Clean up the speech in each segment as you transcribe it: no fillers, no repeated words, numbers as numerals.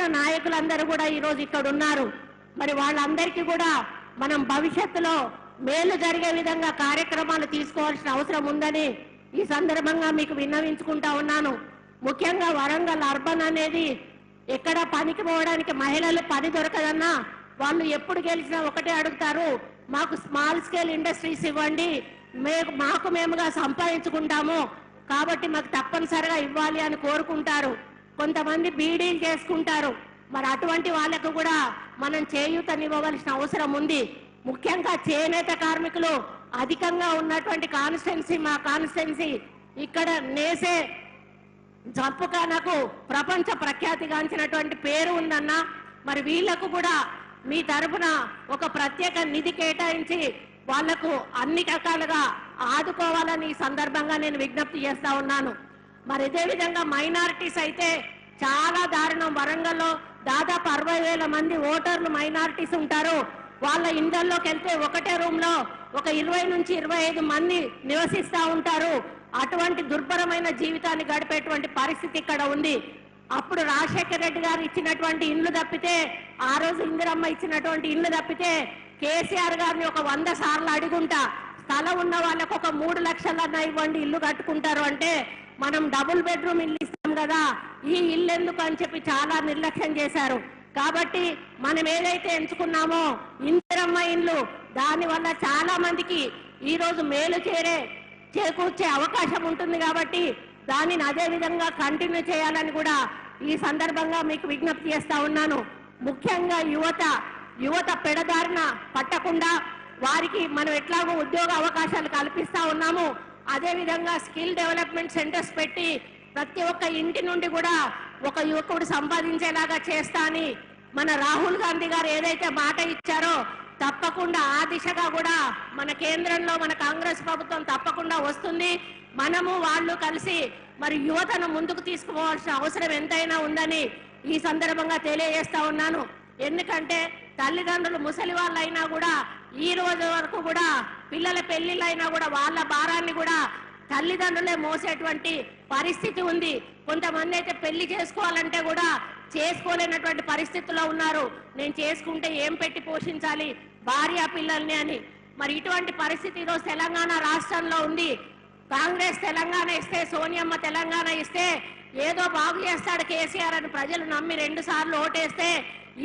తెలిసిన నాయకులందరూ కూడా ఈరోజు ఇక్కడ ఉన్నారు. మరి వాళ్ళందరికీ కూడా మనం భవిష్యత్తులో మేలు జరిగే విధంగా కార్యక్రమాలు తీసుకోవాల్సిన అవసరం ఉందని ఈ సందర్భంగా మీకు విన్నవించుకుంటా ఉన్నాను. ముఖ్యంగా వరంగల్ అర్బన్ అనేది ఎక్కడ పనికి పోవడానికి మహిళలు పని దొరకదన్నా వాళ్ళు ఎప్పుడు గెలిచినా ఒకటే అడుగుతారు, మాకు స్మాల్ స్కేల్ ఇండస్ట్రీస్ ఇవ్వండి, మాకు మేముగా సంపాదించుకుంటాము కాబట్టి మాకు తప్పనిసరిగా ఇవ్వాలి అని కోరుకుంటారు. కొంతమంది బీడీలు చేసుకుంటారు. మరి అటువంటి వాళ్ళకు కూడా మనం చేయూతనివ్వవలసిన అవసరం ఉంది. ముఖ్యంగా చేనేత కార్మికులు అధికంగా ఉన్నటువంటి కాన్స్టిట్యున్సీ మా కాన్స్టిట్యున్సీ. ఇక్కడ నేసే జప్పుకానకు ప్రపంచ ప్రఖ్యాతిగాంచినటువంటి పేరు ఉందన్న. మరి వీళ్లకు కూడా మీ తరఫున ఒక ప్రత్యేక నిధి కేటాయించి వాళ్లకు అన్ని రకాలుగా ఆదుకోవాలని ఈ సందర్భంగా నేను విజ్ఞప్తి చేస్తా ఉన్నాను. మరి ఇదే విధంగా మైనారిటీస్ అయితే చాలా దారుణం. వరంగల్లో దాదాపు 60,000 మంది ఓటర్లు మైనారిటీస్ ఉంటారు. వాళ్ళ ఇండ్లలోకి వెళ్తే ఒకటే రూమ్ లో ఒక 20 నుంచి 25 మంది నివసిస్తా ఉంటారు. అటువంటి దుర్భరమైన జీవితాన్ని గడిపేటువంటి పరిస్థితి ఇక్కడ ఉంది. అప్పుడు రాజశేఖర రెడ్డి గారు ఇచ్చినటువంటి ఇండ్లు తప్పితే, ఆ రోజు ఇందిరమ్మ ఇచ్చినటువంటి ఇండ్లు తప్పితే కేసీఆర్ గారిని ఒక 100 సార్లు అడుగుంటా స్థలం ఉన్న వాళ్ళకు ఒక 3 లక్షలన్నా ఇవ్వండి ఇల్లు కట్టుకుంటారు అంటే మనం డబుల్ బెడ్రూమ్ ఇల్లు ఇస్తాం కదా, ఈ ఇల్లు ఎందుకు అని చెప్పి చాలా నిర్లక్ష్యం చేశారు. కాబట్టి మనం ఏదైతే ఎంచుకున్నామో ఇందిరమ్మ ఇండ్లు, దానివల్ల చాలా మందికి ఈ రోజు మేలు చేకూర్చే అవకాశం ఉంటుంది. కాబట్టి దానిని అదే విధంగా కంటిన్యూ చేయాలని కూడా ఈ సందర్భంగా మీకు విజ్ఞప్తి చేస్తా ఉన్నాను. ముఖ్యంగా యువత పెడదారిన పట్టకుండా వారికి మనం ఎట్లాగో ఉద్యోగ అవకాశాలు కల్పిస్తా ఉన్నాము. అదే విధంగా స్కిల్ డెవలప్మెంట్ సెంటర్స్ పెట్టి ప్రతి ఒక్క ఇంటి నుండి కూడా ఒక యువకుడు సంపాదించేలాగా చేస్తా అని మన రాహుల్ గాంధీ గారు ఏదైతే మాట ఇచ్చారో తప్పకుండా ఆ దిశగా కూడా మన కేంద్రంలో మన కాంగ్రెస్ ప్రభుత్వం తప్పకుండా వస్తుంది. మనము వాళ్ళు కలిసి మరి యువతను ముందుకు తీసుకుపోవాల్సిన అవసరం ఎంతైనా ఉందని ఈ సందర్భంగా తెలియజేస్తా ఉన్నాను. ఎందుకంటే తల్లిదండ్రులు ముసలి వాళ్ళైనా కూడా ఈ రోజు వరకు కూడా పిల్లల పెళ్లిళ్ళైనా కూడా వాళ్ళ భారాన్ని కూడా తల్లిదండ్రులే మోసేటువంటి పరిస్థితి ఉంది. కొంతమంది అయితే పెళ్లి చేసుకోవాలంటే కూడా చేసుకోలేనటువంటి పరిస్థితుల్లో ఉన్నారు. నేను చేసుకుంటే ఏం పెట్టి పోషించాలి భార్య పిల్లల్ని అని. మరి ఇటువంటి పరిస్థితి ఈరోజు తెలంగాణ రాష్ట్రంలో ఉంది. కాంగ్రెస్ తెలంగాణ ఇస్తే, సోనియమ్మ తెలంగాణ ఇస్తే ఏదో బాగు చేస్తాడు కేసీఆర్ అని ప్రజలు నమ్మి 2 సార్లు ఓటేస్తే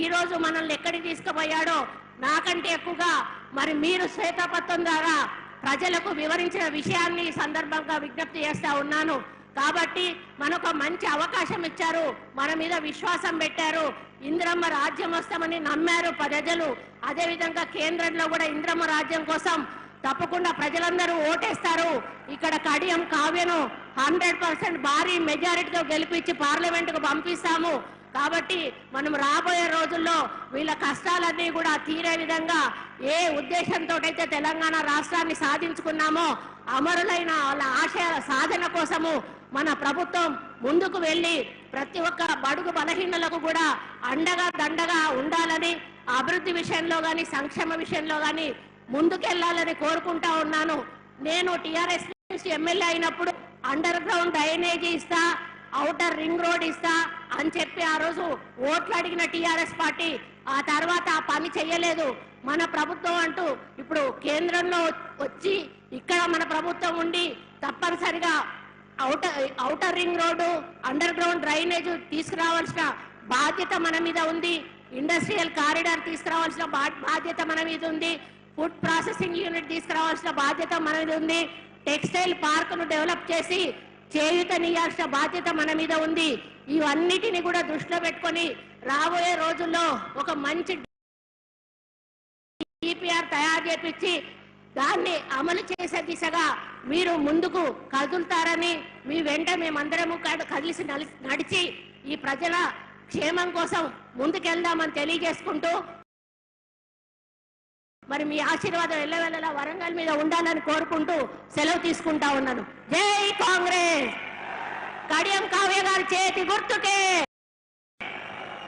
ఈ రోజు మనల్ని ఎక్కడికి తీసుకుపోయాడో నాకంటే ఎక్కువగా మరి మీరు శ్వేతపత్రం ద్వారా ప్రజలకు వివరించిన విషయాన్ని ఈ సందర్భంగా విజ్ఞప్తి చేస్తా ఉన్నాను. కాబట్టి మనకు మంచి అవకాశం ఇచ్చారు, మన మీద విశ్వాసం పెట్టారు, ఇందిరమ్మ రాజ్యం వస్తామని నమ్మారు ప్రజలు. అదే విధంగా కేంద్రంలో కూడా ఇందిరమ్మ రాజ్యం కోసం తప్పకుండా ప్రజలందరూ ఓటేస్తారు. ఇక్కడ కడియం కావ్యను 100% భారీ మెజారిటీతో గెలిపించి పార్లమెంటుకు పంపిస్తాము. కాబట్టి మనం రాబోయే రోజుల్లో వీళ్ళ కష్టాలన్నీ కూడా తీరే విధంగా ఏ ఉద్దేశంతో అయితే తెలంగాణ రాష్ట్రాన్ని సాధించుకున్నామో అమరులైన వాళ్ళ ఆశయాల సాధన కోసము మన ప్రభుత్వం ముందుకు వెళ్ళి ప్రతి ఒక్క బడుగు బలహీనలకు కూడా అండగా దండగా ఉండాలని, అభివృద్ధి విషయంలో కానీ సంక్షేమ విషయంలో కానీ ముందుకెళ్లాలని కోరుకుంటా ఉన్నాను. నేను టీఆర్ఎస్ నుంచి ఎమ్మెల్యే అయినప్పుడు అండర్ గ్రౌండ్ డ్రైనేజీ ఇస్తా, ఔటర్ రింగ్ రోడ్ ఇస్తా అని చెప్పి ఆ రోజు ఓట్లు అడిగిన టీఆర్ఎస్ పార్టీ ఆ తర్వాత ఆ పని చెయ్యలేదు. మన ప్రభుత్వం అంటూ ఇప్పుడు కేంద్రంలో వచ్చి ఇక్కడ మన ప్రభుత్వం ఉండి తప్పనిసరిగా outer ring road, underground drainage తీసుకురావాల్సిన బాధ్యత మన మీద ఉంది. ఇండస్ట్రియల్ కారిడార్ తీసుకురావాల్సిన బాధ్యత మన మీద ఉంది. ఫుడ్ ప్రాసెసింగ్ యూనిట్ తీసుకురావాల్సిన బాధ్యత మన మీద ఉంది. టెక్స్టైల్ పార్కును డెవలప్ చేసి చేయూతనియాల్సిన బాధ్యత మన మీద ఉంది. ఇవన్నిటిని కూడా దృష్టిలో పెట్టుకొని రాబోయే రోజుల్లో ఒక మంచి డిపిఆర్ తయారు చేపించి దాన్ని అమలు చేసే దిశగా మీరు ముందుకు కదులుతారని, మీ వెంట మేమందరము కలిసి నడిచి ఈ ప్రజల క్షేమం కోసం ముందుకెళ్దామని తెలియజేసుకుంటూ మరి మీ ఆశీర్వాదం ఎల్లవెల్లలా వరంగల్ మీద ఉండాలని కోరుకుంటూ సెలవు తీసుకుంటా ఉన్నాను. జై కాంగ్రెస్. కడియం కావ్య గారి చేతి గుర్తుకే.